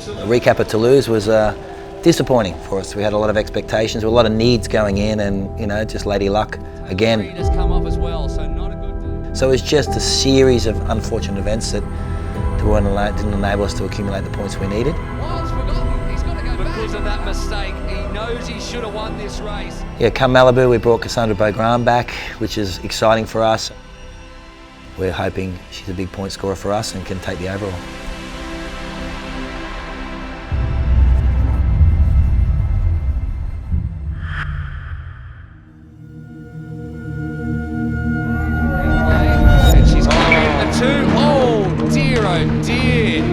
The recap at Toulouse was disappointing for us. We had a lot of expectations, there were a lot of needs going in, and just lady luck again. So it was just a series of unfortunate events that didn't enable us to accumulate the points we needed. Because of that mistake, he knows he should have won this race. Yeah, come Malibu, we brought Cassandre Beaugrand back, which is exciting for us. We're hoping she's a big point scorer for us and can take the overall. And she's coming in the two. Oh dear, oh dear.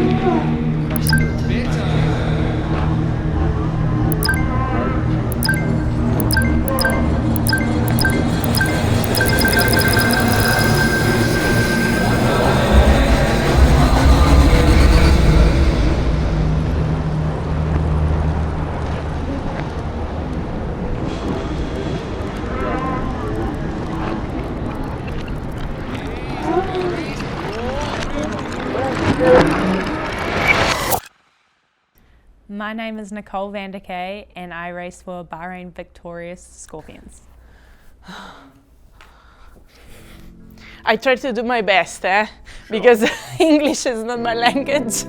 My name is Nicole Vander and I race for Bahrain Victorious Scorpions. I try to do my best, because English is not my language.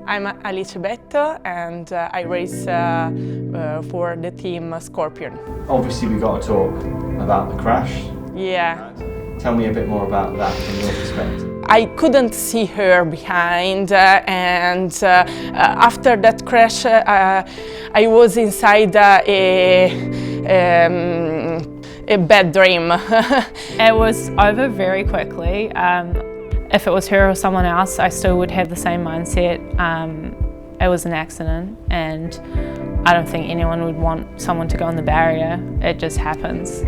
I'm Alice Betto and I race for the team Scorpion. Obviously we got to talk about the crash. Yeah. Tell me a bit more about that from your perspective. I couldn't see her behind, and after that crash I was inside a bad dream. It was over very quickly. If it was her or someone else, I still would have the same mindset. It was an accident, and I don't think anyone would want someone to go on the barrier. It just happens.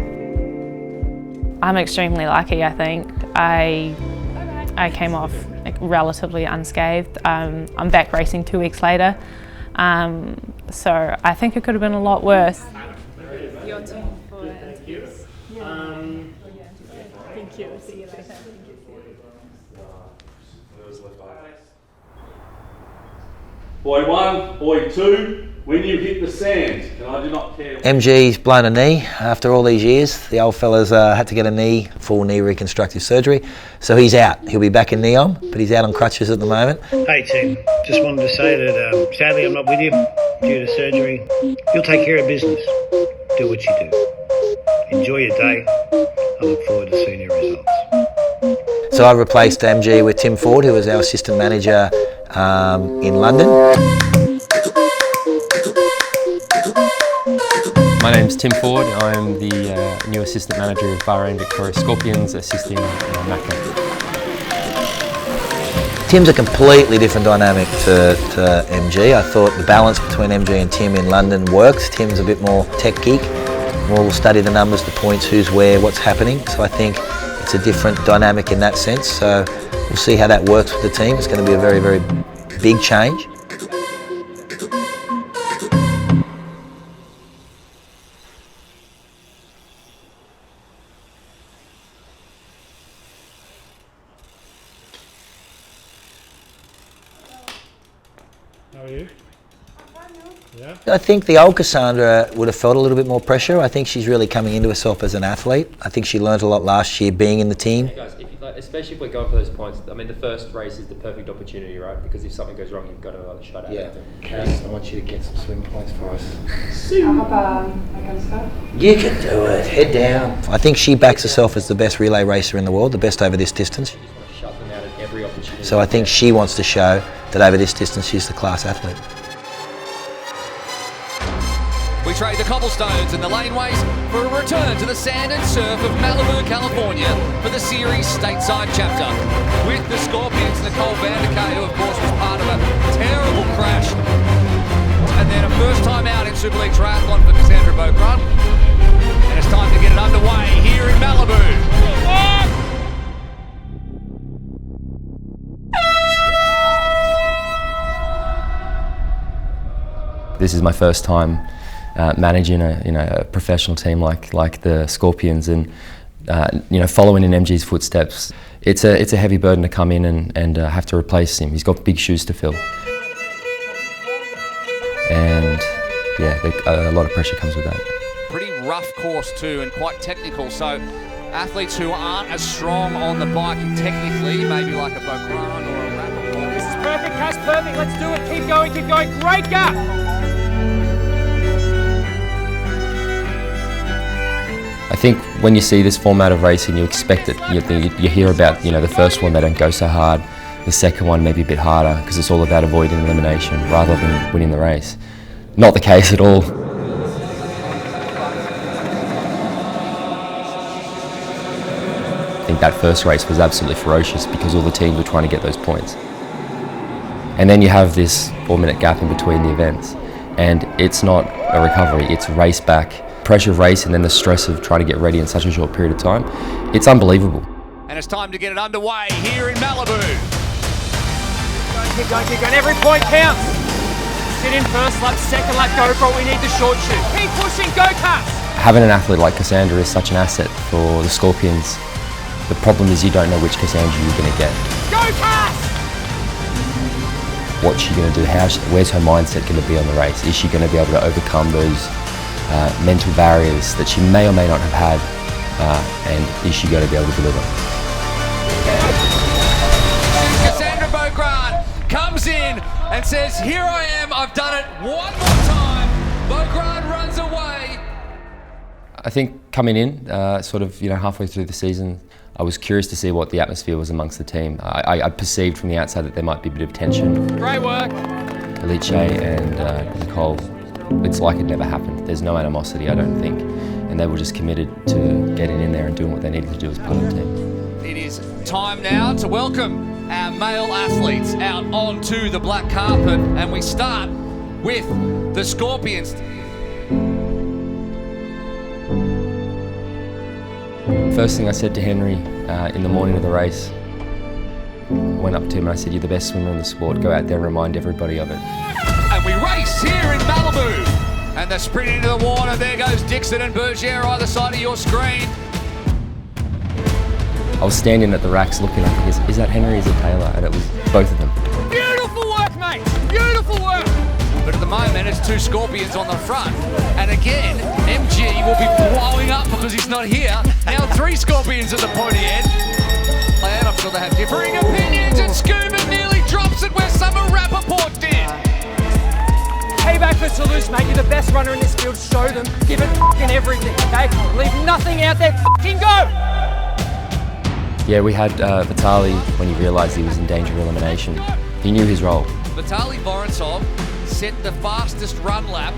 I'm extremely lucky, I think. I came off relatively unscathed. I'm back racing 2 weeks later, so I think it could have been a lot worse. Your team for interviews. Thank you. See you later. Boy 1, boy 2, when you hit the sand, and I do not care. MG's blown a knee after all these years. The old fella's had to get a full knee reconstructive surgery. So he's out. He'll be back in NEOM, but he's out on crutches at the moment. Hey team, just wanted to say that sadly I'm not with you due to surgery. You'll take care of business. Do what you do. Enjoy your day. I look forward to seeing your results. So I replaced MG with Tim Ford, who was our assistant manager in London. My name's Tim Ford. I'm the new assistant manager of Bahrain Victorious Scorpions, assisting Macca. Tim's a completely different dynamic to MG. I thought the balance between MG and Tim in London works. Tim's a bit more tech geek, more study the numbers, the points, who's where, what's happening. So I think it's a different dynamic in that sense. So we'll see how that works with the team. It's going to be a very, very big change. How are you? Yeah. I think the old Cassandre would have felt a little bit more pressure. I think she's really coming into herself as an athlete. I think she learned a lot last year being in the team. Guys, especially if we're going for those points, I mean the first race is the perfect opportunity, right? Because if something goes wrong, you've got to shut out. Yeah, Cass, I want you to get some swim points for us. I hope I can start. You can do it, head down. I think she backs herself as the best relay racer in the world, the best over this distance. You just want to shut them out at every opportunity. So I think she wants to show that over this distance she's the class athlete. We trade the cobblestones and the laneways for a return to the sand and surf of Malibu, California for the series stateside chapter. With the Scorpions, Nicole Vander, who of course was part of a terrible crash. And then a first time out in Super League Triathlon for Cassandre Beaugrand. And it's time to get it underway here in Malibu. This is my first time managing a professional team like the Scorpions, and following in MG's footsteps. It's a heavy burden to come in and have to replace him. He's got big shoes to fill. yeah, a lot of pressure comes with that. Pretty rough course too, and quite technical, so athletes who aren't as strong on the bike technically, maybe like a Beaugrand or a Rapid. This is perfect, Cass, perfect. Let's do it. Keep going, keep going. Great gap. I think when you see this format of racing, you expect it. You hear about, the first one, they don't go so hard. The second one maybe a bit harder because it's all about avoiding elimination rather than winning the race. Not the case at all. I think that first race was absolutely ferocious because all the teams were trying to get those points. And then you have this 4-minute gap in between the events, and it's not a recovery, it's race back. Pressure of race and then the stress of trying to get ready in such a short period of time. It's unbelievable. And it's time to get it underway here in Malibu. Keep going, keep going. Every point counts. Sit in first lap, second lap, go for it. We need the short shoot. Keep pushing, go Cass! Having an athlete like Cassandre is such an asset for the Scorpions. The problem is you don't know which Cassandre you're going to get. Go Cass! What's she going to do? Where's her mindset going to be on the race? Is she going to be able to overcome those mental barriers that she may or may not have had, and is she going to be able to deliver? Cassandre Beaugrand comes in and says, here I am, I've done it one more time. Beaugrand runs away. I think coming in, halfway through the season, I was curious to see what the atmosphere was amongst the team. I perceived from the outside that there might be a bit of tension. Great work. Alice and Nicole, it's like it never happened. There's no animosity, I don't think. And they were just committed to getting in there and doing what they needed to do as part of the team. It is time now to welcome our male athletes out onto the black carpet, and we start with the Scorpions. First thing I said to Henry in the morning of the race, went up to him and I said, you're the best swimmer in the sport, go out there and remind everybody of it. And we race here in Malibu. And the sprint into the water, there goes Dixon and Berger either side of your screen. I was standing at the racks looking up and is that Henry, is it Taylor? And it was both of them. Beautiful work, mate, beautiful work. But at the moment, it's two Scorpions on the front. And again, MG will be blowing up because he's not here. Now 3 Scorpions at the pointy end. And I'm sure they have differing opinions, and Scuba nearly drops it where Summer Rappaport did. Payback for Toulouse, mate. You're the best runner in this field. Show them. Give it f***ing everything, okay? Leave nothing out there. F***ing go! Yeah, we had Vitaly when he realised he was in danger of elimination. He knew his role. Vitaly Vorontsov set the fastest run lap,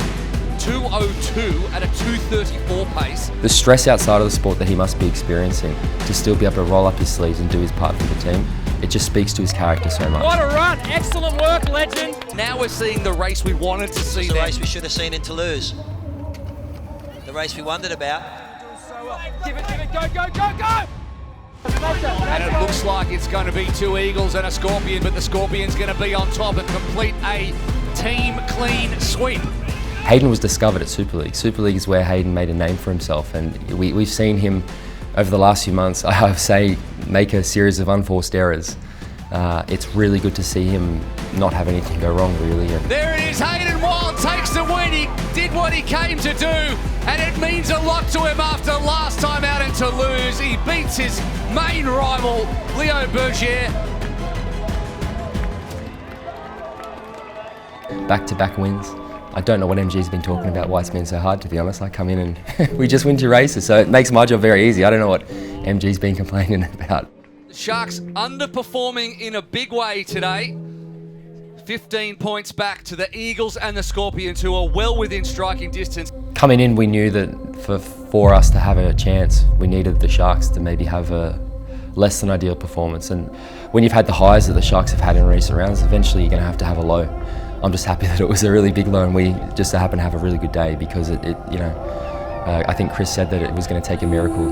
2:02 at a 2:34 pace. The stress outside of the sport that he must be experiencing, to still be able to roll up his sleeves and do his part for the team, it just speaks to his character so much. What a run! Excellent work, legend! Now we're seeing the race we wanted to see. The race we should have seen in Toulouse. The race we wondered about. Give it, go, go, go, go! And it looks like it's going to be 2 Eagles and a Scorpion, but the Scorpion's going to be on top and complete a team clean sweep. Hayden was discovered at Super League. Super League is where Hayden made a name for himself, and we've seen him over the last few months, I would say, make a series of unforced errors. It's really good to see him not have anything go wrong, really. There it is, Hayden Wilde takes the win. He did what he came to do, and it means a lot to him after last time out in Toulouse. He beats his main rival, Leo Berger. Back-to-back wins. I don't know what MG's been talking about, why it's been so hard, to be honest. I come in and we just win 2 races, so it makes my job very easy. I don't know what MG's been complaining about. The Sharks underperforming in a big way today. 15 points back to the Eagles and the Scorpions, who are well within striking distance. Coming in, we knew that for us to have a chance, we needed the Sharks to maybe have a less than ideal performance. And when you've had the highs that the Sharks have had in recent rounds, eventually you're going to have a low. I'm just happy that it was a really big low and we just happen to have a really good day, because I think Chris said that it was going to take a miracle.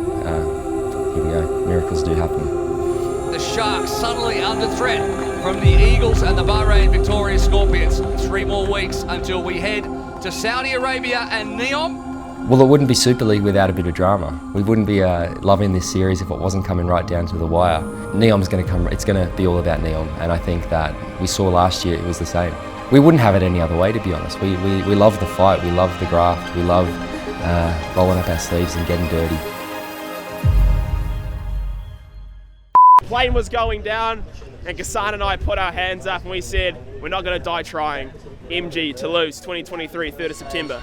Here we go, miracles do happen. The Sharks suddenly under threat from the Eagles and the Bahrain Victorious Scorpions. 3 more weeks until we head to Saudi Arabia and NEOM. Well, it wouldn't be Super League without a bit of drama. We wouldn't be loving this series if it wasn't coming right down to the wire. NEOM's going to come, it's going to be all about NEOM, and I think that we saw last year it was the same. we wouldn't have it any other way, to be honest. We love the fight, we love the graft, we love rolling up our sleeves and getting dirty. The plane was going down and Cassandre and I put our hands up and we said, we're not going to die trying. MG, Toulouse, 2023, 3rd of September.